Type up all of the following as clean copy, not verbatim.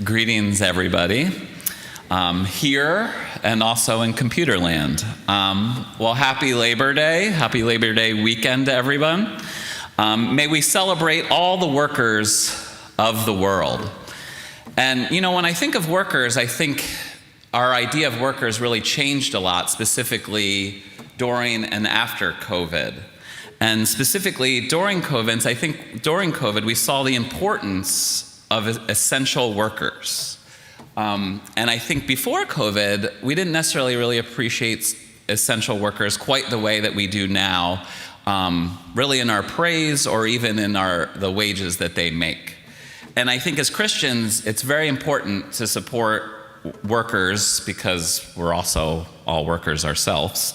Greetings, everybody, here and also in computer land. Well, happy Labor Day. Happy Labor Day weekend to everyone. May we celebrate all the workers of the world. And, you know, when I think of workers, I think our idea of workers really changed a lot, specifically during and after COVID. And specifically during COVID, I think during COVID, we saw the importance of essential workers. And I think before COVID, we didn't necessarily really appreciate essential workers quite the way that we do now, really in our praise or even in the wages that they make. And I think as Christians, it's very important to support workers because we're also all workers ourselves.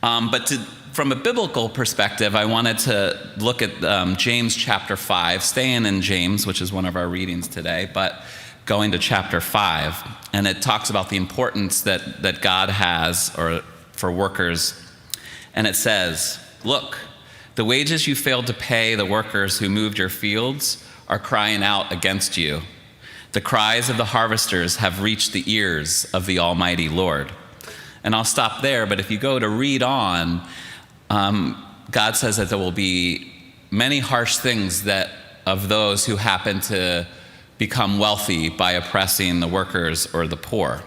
From a biblical perspective, I wanted to look at James chapter 5, staying in James, which is one of our readings today, but going to chapter 5. And it talks about the importance that God has for workers. And it says, "Look, the wages you failed to pay the workers who moved your fields are crying out against you. The cries of the harvesters have reached the ears of the Almighty Lord." And I'll stop there, but if you go to read on, God says that there will be many harsh things of those who happen to become wealthy by oppressing the workers or the poor.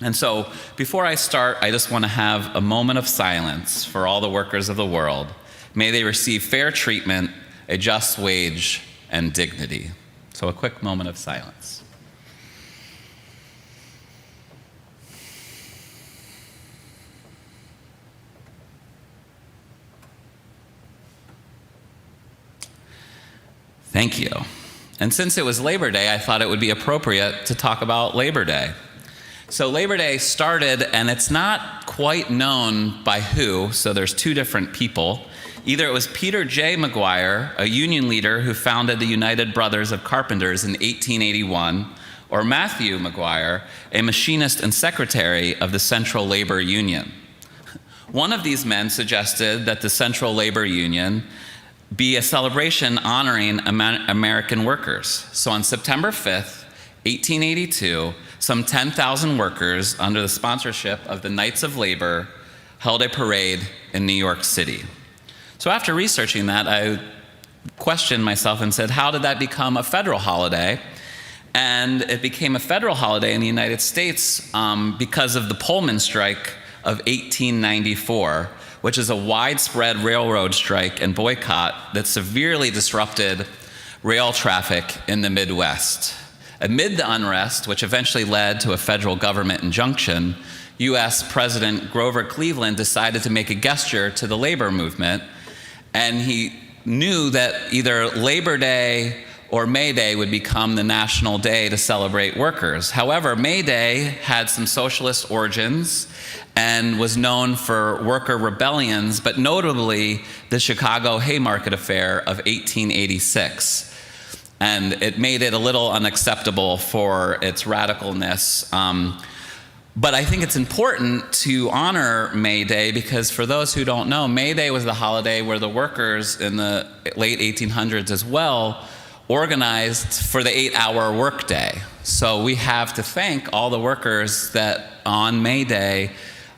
And so before I start, I just want to have a moment of silence for all the workers of the world. May they receive fair treatment, a just wage, and dignity. So a quick moment of silence. Thank you. And since it was Labor Day, I thought it would be appropriate to talk about Labor Day. So Labor Day started, and it's not quite known by who, so there's two different people. Either it was Peter J. McGuire, a union leader who founded the United Brothers of Carpenters in 1881, or Matthew McGuire, a machinist and secretary of the Central Labor Union. One of these men suggested that the Central Labor Union be a celebration honoring American workers. So on September 5th, 1882, some 10,000 workers under the sponsorship of the Knights of Labor held a parade in New York City. So after researching that, I questioned myself and said, how did that become a federal holiday? And it became a federal holiday in the United States because of the Pullman strike of 1894, which is a widespread railroad strike and boycott that severely disrupted rail traffic in the Midwest. Amid the unrest, which eventually led to a federal government injunction, U.S. President Grover Cleveland decided to make a gesture to the labor movement, and he knew that either Labor Day or May Day would become the national day to celebrate workers. However, May Day had some socialist origins and was known for worker rebellions, but notably the Chicago Haymarket Affair of 1886. And it made it a little unacceptable for its radicalness. But I think it's important to honor May Day because for those who don't know, May Day was the holiday where the workers in the late 1800s as well organized for the 8-hour workday. So we have to thank all the workers that on May Day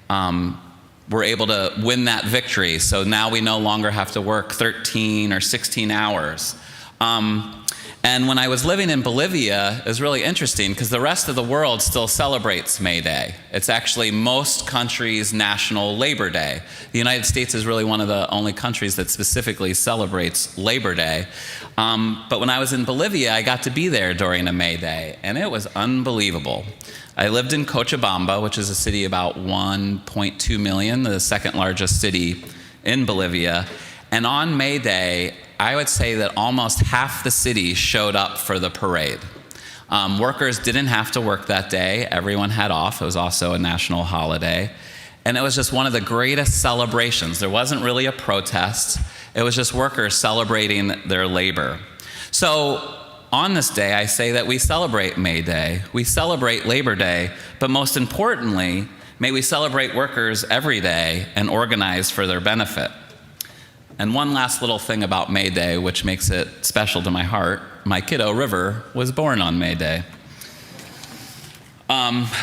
were able to win that victory. So now we no longer have to work 13 or 16 hours. And when I was living in Bolivia, it was really interesting because the rest of the world still celebrates May Day. It's actually most countries' national Labor Day. The United States is really one of the only countries that specifically celebrates Labor Day. But when I was in Bolivia, I got to be there during a May Day, and it was unbelievable. I lived in Cochabamba, which is a city about 1.2 million, the second largest city in Bolivia. And on May Day, I would say that almost half the city showed up for the parade. Workers didn't have to work that day. Everyone had off. It was also a national holiday. And it was just one of the greatest celebrations. There wasn't really a protest. It was just workers celebrating their labor. So on this day, I say that we celebrate May Day. We celebrate Labor Day. But most importantly, may we celebrate workers every day and organize for their benefit. And one last little thing about May Day, which makes it special to my heart, my kiddo, River, was born on May Day.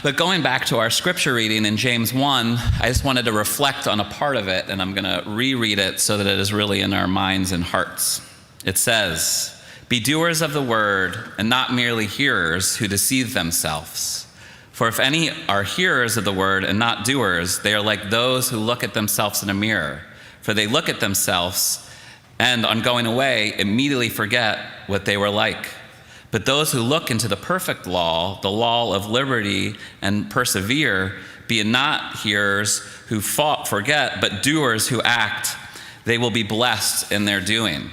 But going back to our scripture reading in James 1, I just wanted to reflect on a part of it, and I'm going to reread it so that it is really in our minds and hearts. It says, "Be doers of the word, and not merely hearers who deceive themselves. For if any are hearers of the word and not doers, they are like those who look at themselves in a mirror. For they look at themselves, and on going away, immediately forget what they were like. But those who look into the perfect law, the law of liberty, and persevere, be not hearers who forget, but doers who act, they will be blessed in their doing.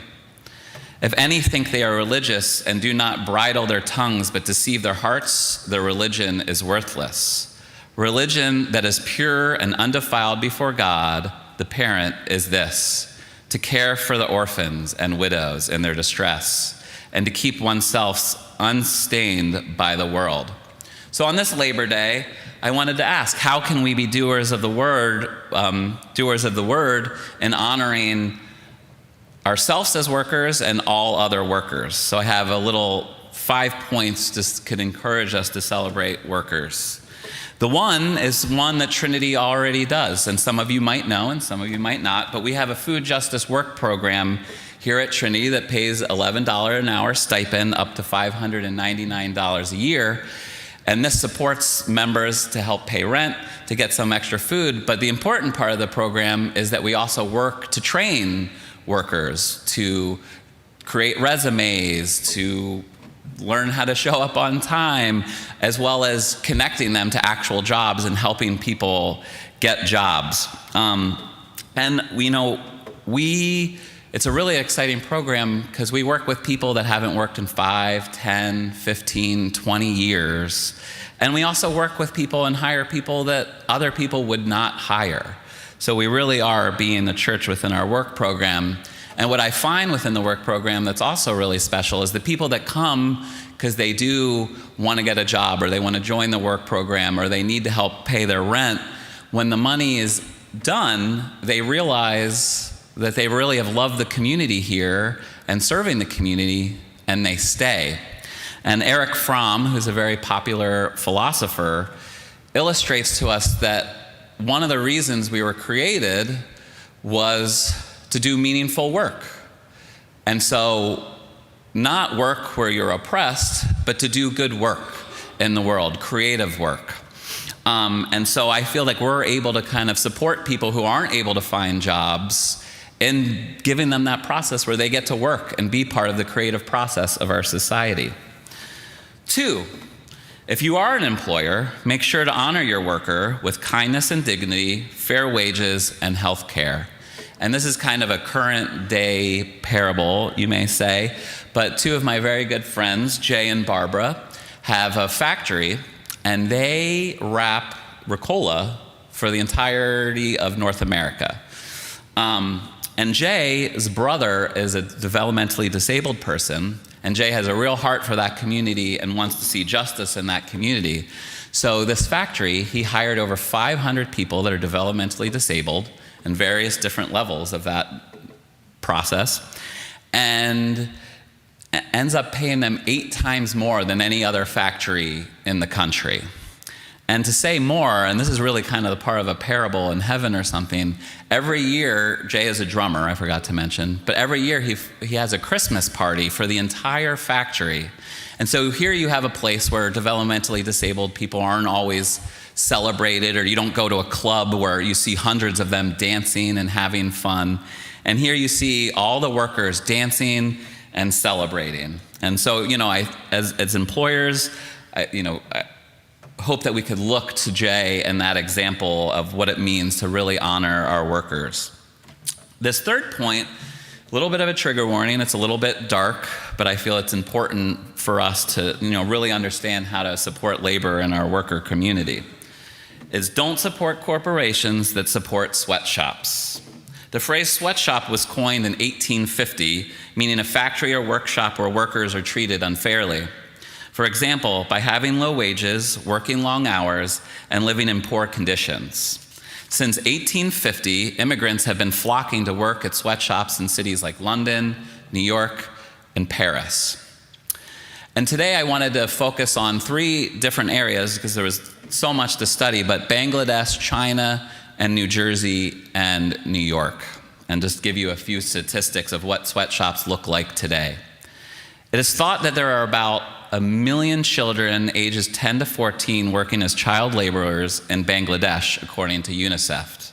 If any think they are religious and do not bridle their tongues but deceive their hearts, their religion is worthless. Religion that is pure and undefiled before God, the parent, is this: to care for the orphans and widows in their distress, and to keep oneself unstained by the world." So on this Labor Day, I wanted to ask, how can we be doers of the word in honoring ourselves as workers and all other workers? So I have a little 5 points that could encourage us to celebrate workers. The one is one that Trinity already does, and some of you might know and some of you might not, but we have a food justice work program here at Trinity that pays $11 an hour stipend up to $599 a year. And this supports members to help pay rent, to get some extra food. But the important part of the program is that we also work to train workers, to create resumes, to learn how to show up on time, as well as connecting them to actual jobs and helping people get jobs. It's a really exciting program because we work with people that haven't worked in 5, 10, 15, 20 years. And we also work with people and hire people that other people would not hire. So we really are being the church within our work program. And what I find within the work program that's also really special is the people that come because they do want to get a job, or they want to join the work program, or they need to help pay their rent. When the money is done, they realize that they really have loved the community here and serving the community, and they stay. And Erich Fromm, who's a very popular philosopher, illustrates to us that one of the reasons we were created was to do meaningful work. And so not work where you're oppressed, but to do good work in the world, creative work. And so I feel like we're able to kind of support people who aren't able to find jobs in giving them that process where they get to work and be part of the creative process of our society. 2, if you are an employer, make sure to honor your worker with kindness and dignity, fair wages, and health care. And this is kind of a current day parable, you may say, but 2 of my very good friends, Jay and Barbara, have a factory, and they wrap Ricola for the entirety of North America. And Jay's brother is a developmentally disabled person, and Jay has a real heart for that community and wants to see justice in that community. So this factory, he hired over 500 people that are developmentally disabled in various different levels of that process, and ends up paying them 8 times more than any other factory in the country. And to say more, and this is really kind of the part of a parable in heaven or something, every year, Jay is a drummer, I forgot to mention, but every year he has a Christmas party for the entire factory. And so here you have a place where developmentally disabled people aren't always celebrated, or you don't go to a club where you see hundreds of them dancing and having fun. And here you see all the workers dancing and celebrating. And so, as employers, I hope that we could look to Jay and that example of what it means to really honor our workers. This 3rd point, a little bit of a trigger warning. It's a little bit dark, but I feel it's important for us to, really understand how to support labor in our worker community. Is don't support corporations that support sweatshops. The phrase sweatshop was coined in 1850, meaning a factory or workshop where workers are treated unfairly. For example, by having low wages, working long hours, and living in poor conditions. Since 1850, immigrants have been flocking to work at sweatshops in cities like London, New York, and Paris. And today I wanted to focus on 3 different areas because there was so much to study, but Bangladesh, China, and New Jersey and New York, and just give you a few statistics of what sweatshops look like today. It is thought that there are about 1 million children ages 10 to 14 working as child laborers in Bangladesh, according to UNICEF.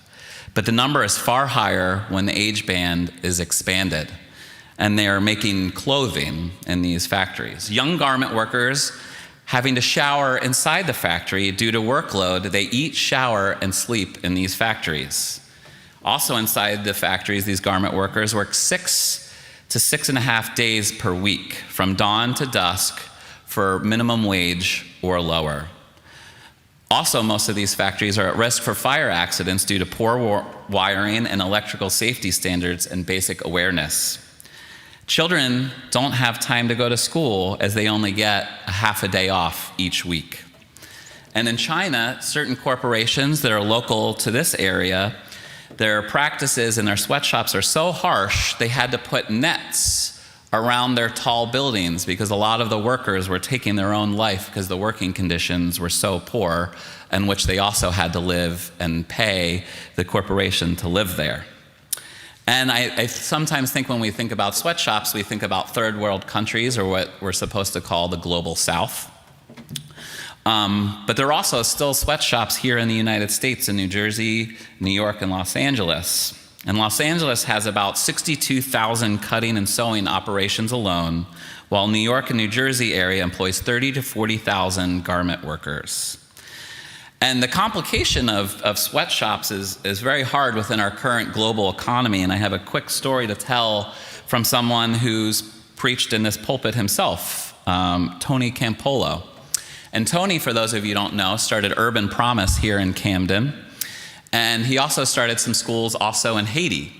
But the number is far higher when the age band is expanded, and they are making clothing in these factories. Young garment workers having to shower inside the factory due to workload, they eat, shower, and sleep in these factories. Also inside the factories, these garment workers work 6 to 6.5 days per week, from dawn to dusk, for minimum wage or lower. Also, most of these factories are at risk for fire accidents due to poor wiring and electrical safety standards and basic awareness. Children don't have time to go to school as they only get a half a day off each week. And in China, certain corporations that are local to this area, their practices in their sweatshops are so harsh, they had to put nets around their tall buildings because a lot of the workers were taking their own life because the working conditions were so poor, in which they also had to live and pay the corporation to live there. And I sometimes think when we think about sweatshops, we think about third world countries, or what we're supposed to call the global south. But there are also still sweatshops here in the United States, in New Jersey, New York, and Los Angeles. And Los Angeles has about 62,000 cutting and sewing operations alone, while New York and New Jersey area employs 30 to 40,000 garment workers. And the complication of sweatshops is very hard within our current global economy. And I have a quick story to tell from someone who's preached in this pulpit himself, Tony Campolo. And Tony, for those of you who don't know, started Urban Promise here in Camden. And he also started some schools also in Haiti.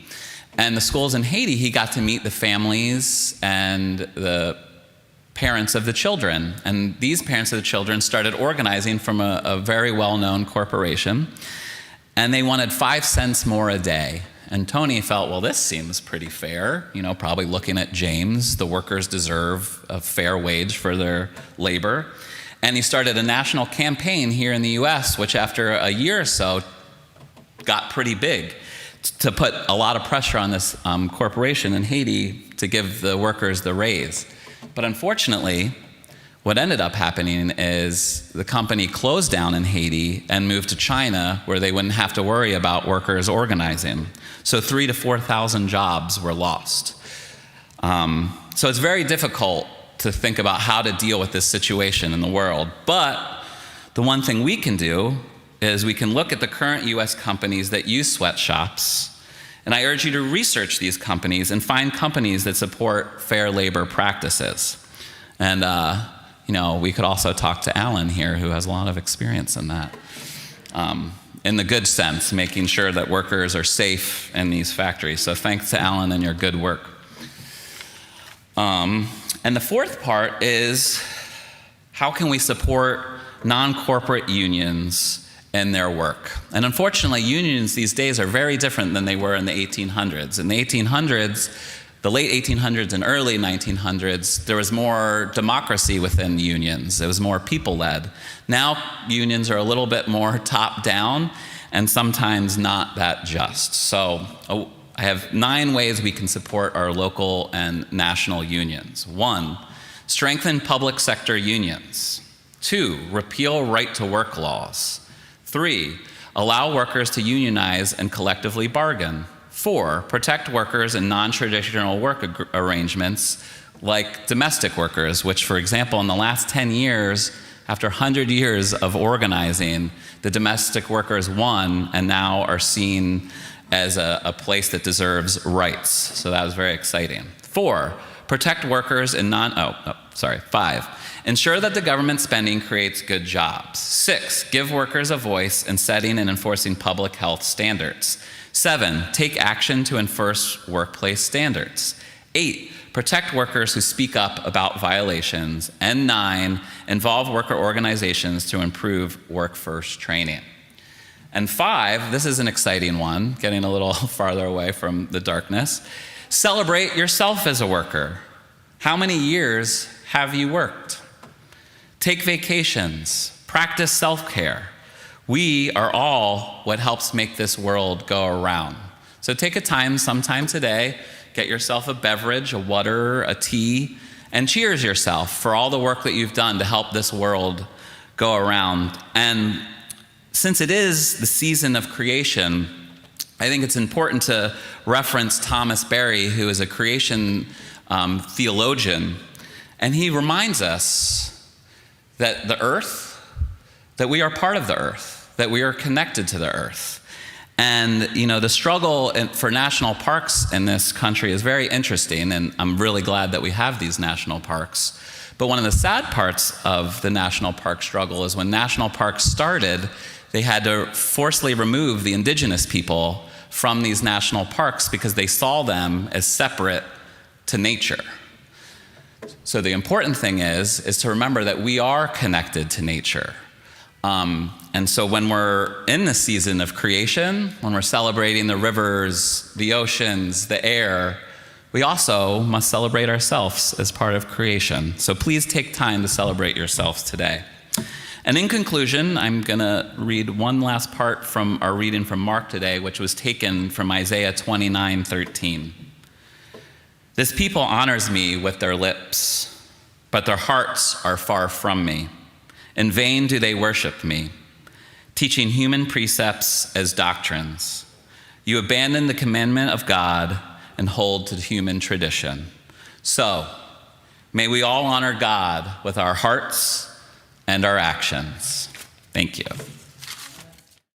And the schools in Haiti, he got to meet the families and the parents of the children. And these parents of the children started organizing from a very well-known corporation. And they wanted 5 cents more a day. And Tony felt, well, this seems pretty fair. You know, probably looking at James, the workers deserve a fair wage for their labor. And he started a national campaign here in the US, which after a year or so got pretty big, to put a lot of pressure on this corporation in Haiti to give the workers the raise. But unfortunately, what ended up happening is the company closed down in Haiti and moved to China, where they wouldn't have to worry about workers organizing. So 3,000 to 4,000 jobs were lost. So it's very difficult to think about how to deal with this situation in the world. But the one thing we can do is we can look at the current US companies that use sweatshops. And I urge you to research these companies and find companies that support fair labor practices. And, we could also talk to Alan here, who has a lot of experience in that. In the good sense, making sure that workers are safe in these factories. So thanks to Alan and your good work. And the fourth part is, how can we support non-corporate unions in their work? And unfortunately, unions these days are very different than they were in the 1800s. In the 1800s, the late 1800s and early 1900s, there was more democracy within unions. It was more people-led. Now, unions are a little bit more top-down and sometimes not that just. So I have 9 ways we can support our local and national unions. 1, strengthen public sector unions. 2, repeal right-to-work laws. 3, allow workers to unionize and collectively bargain. 4, protect workers in non-traditional work arrangements like domestic workers, which, for example, in the last 10 years, after 100 years of organizing, the domestic workers won and now are seen as a place that deserves rights. So that was very exciting. 4, protect workers in 5, ensure that the government spending creates good jobs. 6, give workers a voice in setting and enforcing public health standards. 7, take action to enforce workplace standards. 8, protect workers who speak up about violations. And 9, involve worker organizations to improve workforce training. And 5, this is an exciting one, getting a little farther away from the darkness. Celebrate yourself as a worker. How many years have you worked? Take vacations. Practice self-care. We are all what helps make this world go around. So take a time sometime today, get yourself a beverage, a water, a tea, and cheers yourself for all the work that you've done to help this world go around. And since it is the season of creation, I think it's important to reference Thomas Berry, who is a creation theologian, and he reminds us that the earth, that we are part of the earth, that we are connected to the earth. And, the struggle for national parks in this country is very interesting, and I'm really glad that we have these national parks. But one of the sad parts of the national park struggle is when national parks started, they had to forcibly remove the indigenous people from these national parks because they saw them as separate to nature. So the important thing is to remember that we are connected to nature. And so when we're in the season of creation, when we're celebrating the rivers, the oceans, the air, we also must celebrate ourselves as part of creation. So please take time to celebrate yourselves today. And in conclusion, I'm going to read one last part from our reading from Mark today, which was taken from Isaiah 29:13. This people honors me with their lips, but their hearts are far from me. In vain do they worship me, teaching human precepts as doctrines. You abandon the commandment of God and hold to human tradition. So, may we all honor God with our hearts and our actions. Thank you.